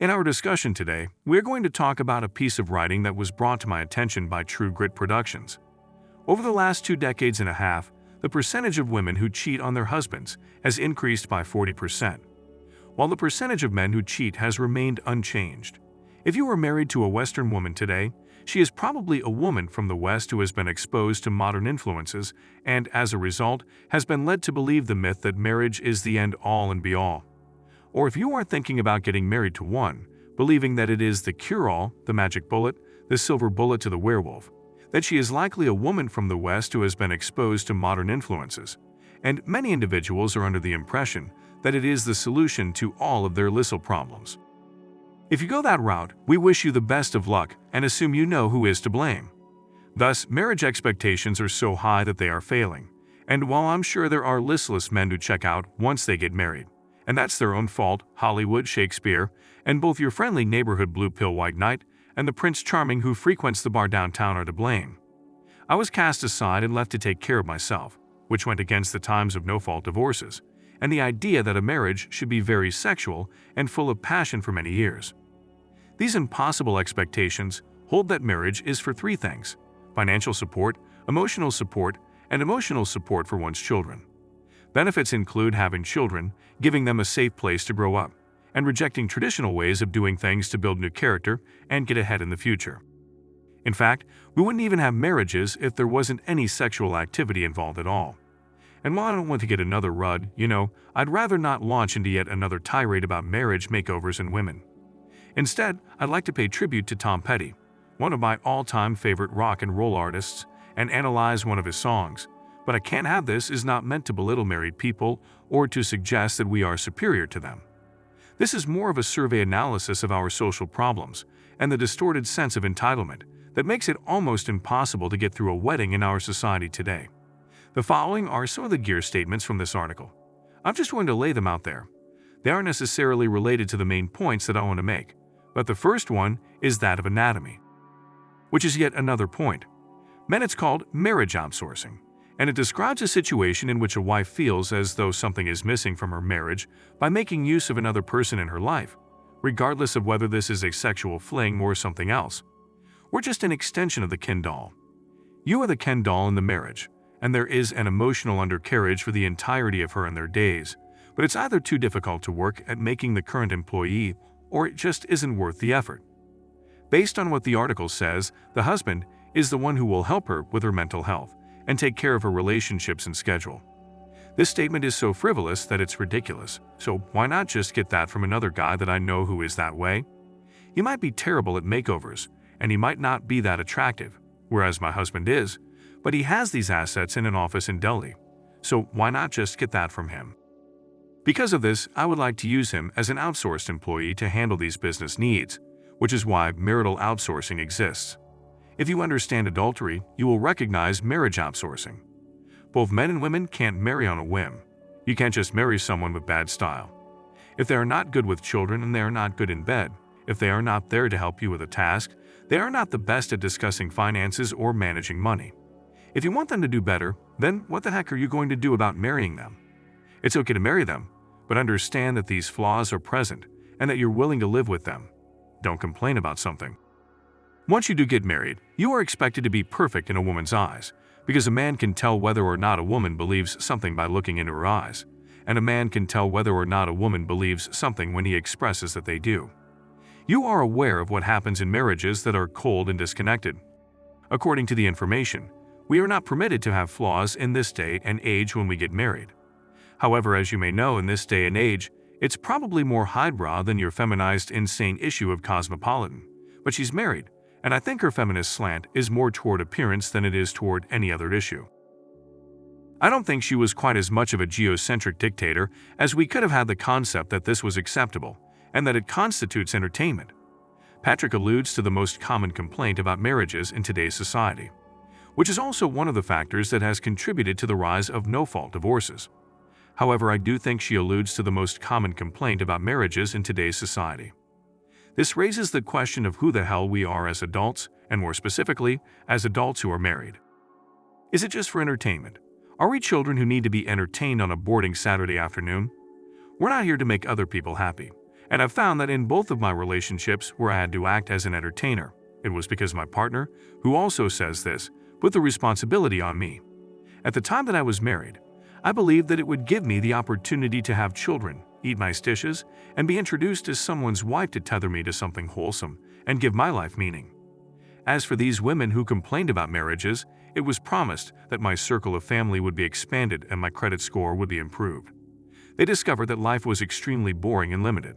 In our discussion today, we're going to talk about a piece of writing that was brought to my attention by True Grit Productions. Over the last 2 decades and a half, the percentage of women who cheat on their husbands has increased by 40%, while the percentage of men who cheat has remained unchanged. If you are married to a Western woman today, she is probably a woman from the West who has been exposed to modern influences and, as a result, has been led to believe the myth that marriage is the end-all and be-all. Or if you are thinking about getting married to one, believing that it is the cure-all, the magic bullet, the silver bullet to the werewolf, that she is likely a woman from the West who has been exposed to modern influences, and many individuals are under the impression that it is the solution to all of their illicit problems. If you go that route, we wish you the best of luck and assume you know who is to blame. Thus, marriage expectations are so high that they are failing, and while I'm sure there are listless men who check out once they get married, and that's their own fault, Hollywood, Shakespeare, and both your friendly neighborhood blue pill white knight and the Prince Charming who frequents the bar downtown are to blame. I was cast aside and left to take care of myself, which went against the times of no-fault divorces, and the idea that a marriage should be very sexual and full of passion for many years. These impossible expectations hold that marriage is for 3 things: financial support, emotional support, and emotional support for one's children. Benefits include having children, giving them a safe place to grow up, and rejecting traditional ways of doing things to build new character and get ahead in the future. In fact, we wouldn't even have marriages if there wasn't any sexual activity involved at all. And while I don't want to get another rud, I'd rather not launch into yet another tirade about marriage makeovers and women. Instead, I'd like to pay tribute to Tom Petty, one of my all-time favorite rock and roll artists, and analyze one of his songs. But I can't have this is not meant to belittle married people or to suggest that we are superior to them. This is more of a survey analysis of our social problems and the distorted sense of entitlement that makes it almost impossible to get through a wedding in our society today. The following are some of the gear statements from this article. I'm just going to lay them out there. They aren't necessarily related to the main points that I want to make, but the first one is that of anatomy, which is yet another point. It's called marriage outsourcing, and it describes a situation in which a wife feels as though something is missing from her marriage by making use of another person in her life, regardless of whether this is a sexual fling or something else. We're just an extension of the Ken doll. You are the Ken doll in the marriage, and there is an emotional undercarriage for the entirety of her and their days, but it's either too difficult to work at making the current employee or it just isn't worth the effort. Based on what the article says, the husband is the one who will help her with her mental health and take care of her relationships and schedule. This statement is so frivolous that it's ridiculous, so why not just get that from another guy that I know who is that way? He might be terrible at makeovers, and he might not be that attractive, whereas my husband is, but he has these assets in an office in Delhi, so why not just get that from him? Because of this, I would like to use him as an outsourced employee to handle these business needs, which is why marital outsourcing exists. If you understand adultery, you will recognize marriage outsourcing. Both men and women can't marry on a whim. You can't just marry someone with bad style. If they are not good with children and they are not good in bed, if they are not there to help you with a task, they are not the best at discussing finances or managing money. If you want them to do better, then what the heck are you going to do about marrying them? It's okay to marry them, but understand that these flaws are present and that you're willing to live with them. Don't complain about something. Once you do get married, you are expected to be perfect in a woman's eyes, because a man can tell whether or not a woman believes something by looking into her eyes, and a man can tell whether or not a woman believes something when he expresses that they do. You are aware of what happens in marriages that are cold and disconnected. According to the information, we are not permitted to have flaws in this day and age when we get married. However, as you may know, in this day and age, it's probably more highbrow than your feminized insane issue of Cosmopolitan. But she's married, and I think her feminist slant is more toward appearance than it is toward any other issue. I don't think she was quite as much of a geocentric dictator as we could have had the concept that this was acceptable, and that it constitutes entertainment. Patrick alludes to the most common complaint about marriages in today's society, which is also one of the factors that has contributed to the rise of no-fault divorces. However, I do think she alludes to the most common complaint about marriages in today's society. This raises the question of who the hell we are as adults, and more specifically, as adults who are married. Is it just for entertainment? Are we children who need to be entertained on a boring Saturday afternoon? We're not here to make other people happy, And I've found that in both of my relationships where I had to act as an entertainer, it was because my partner, who also says this, put the responsibility on me. At the time that I was married, I believed that it would give me the opportunity to have children, eat my stitches, and be introduced as someone's wife to tether me to something wholesome and give my life meaning. As for these women who complained about marriages, it was promised that my circle of family would be expanded and my credit score would be improved. They discovered that life was extremely boring and limited.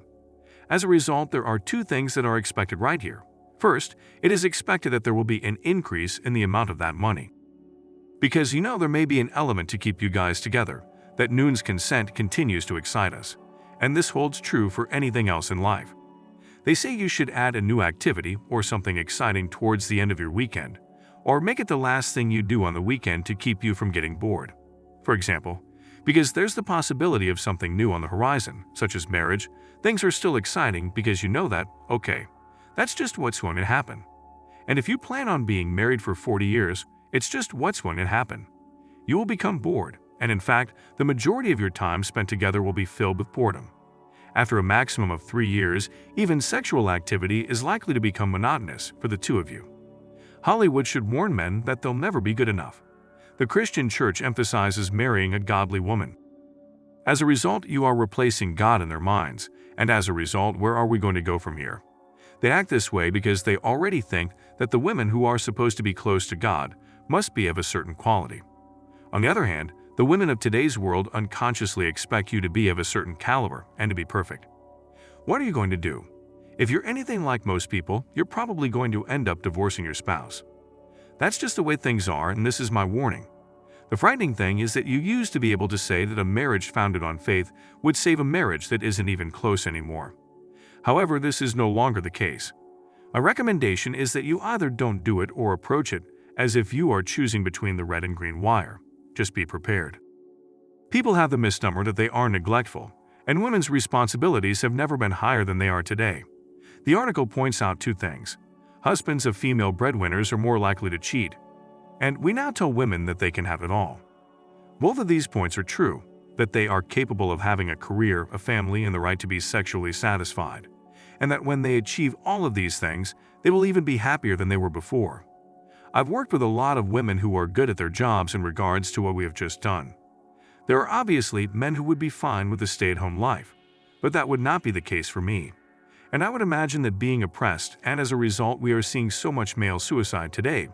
As a result, there are two things that are expected right here. First, it is expected that there will be an increase in the amount of that money. Because there may be an element to keep you guys together, that noon's consent continues to excite us. And this holds true for anything else in life. They say you should add a new activity or something exciting towards the end of your weekend, or make it the last thing you do on the weekend to keep you from getting bored. For example, because there's the possibility of something new on the horizon, such as marriage, things are still exciting because you know that, okay, that's just what's going to happen. And if you plan on being married for 40 years, it's just what's going to happen. You will become bored, and in fact, the majority of your time spent together will be filled with boredom. After a maximum of 3 years, even sexual activity is likely to become monotonous for the two of you. Hollywood should warn men that they'll never be good enough. The Christian church emphasizes marrying a godly woman. As a result, you are replacing God in their minds, and as a result, where are we going to go from here? They act this way because they already think that the women who are supposed to be close to God must be of a certain quality. On the other hand, the women of today's world unconsciously expect you to be of a certain caliber and to be perfect. What are you going to do? If you're anything like most people, you're probably going to end up divorcing your spouse. That's just the way things are, and this is my warning. The frightening thing is that you used to be able to say that a marriage founded on faith would save a marriage that isn't even close anymore. However, this is no longer the case. My recommendation is that you either don't do it or approach it as if you are choosing between the red and green wire. Just be prepared. People have the misnomer that they are neglectful, and women's responsibilities have never been higher than they are today. The article points out two things. Husbands of female breadwinners are more likely to cheat, and we now tell women that they can have it all. Both of these points are true, that they are capable of having a career, a family, and the right to be sexually satisfied, and that when they achieve all of these things, they will even be happier than they were before. I've worked with a lot of women who are good at their jobs in regards to what we have just done. There are obviously men who would be fine with a stay-at-home life, but that would not be the case for me. And I would imagine that being oppressed, and as a result we are seeing so much male suicide today,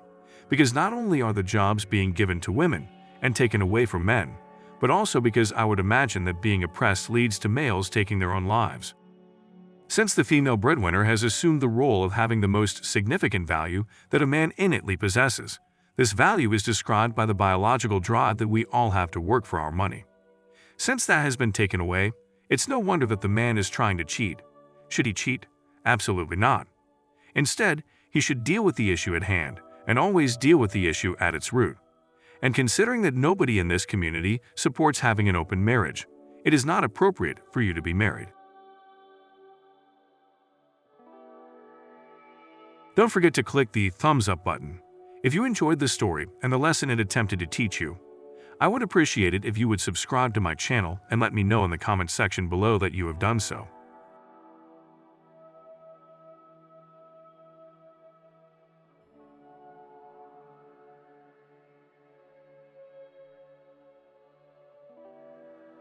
because not only are the jobs being given to women and taken away from men, but also because I would imagine that being oppressed leads to males taking their own lives. Since the female breadwinner has assumed the role of having the most significant value that a man innately possesses, this value is described by the biological drive that we all have to work for our money. Since that has been taken away, it's no wonder that the man is trying to cheat. Should he cheat? Absolutely not. Instead, he should deal with the issue at hand, and always deal with the issue at its root. And considering that nobody in this community supports having an open marriage, it is not appropriate for you to be married. Don't forget to click the thumbs up button if you enjoyed this story and the lesson it attempted to teach you. I would appreciate it if you would subscribe to my channel and let me know in the comment section below that you have done so.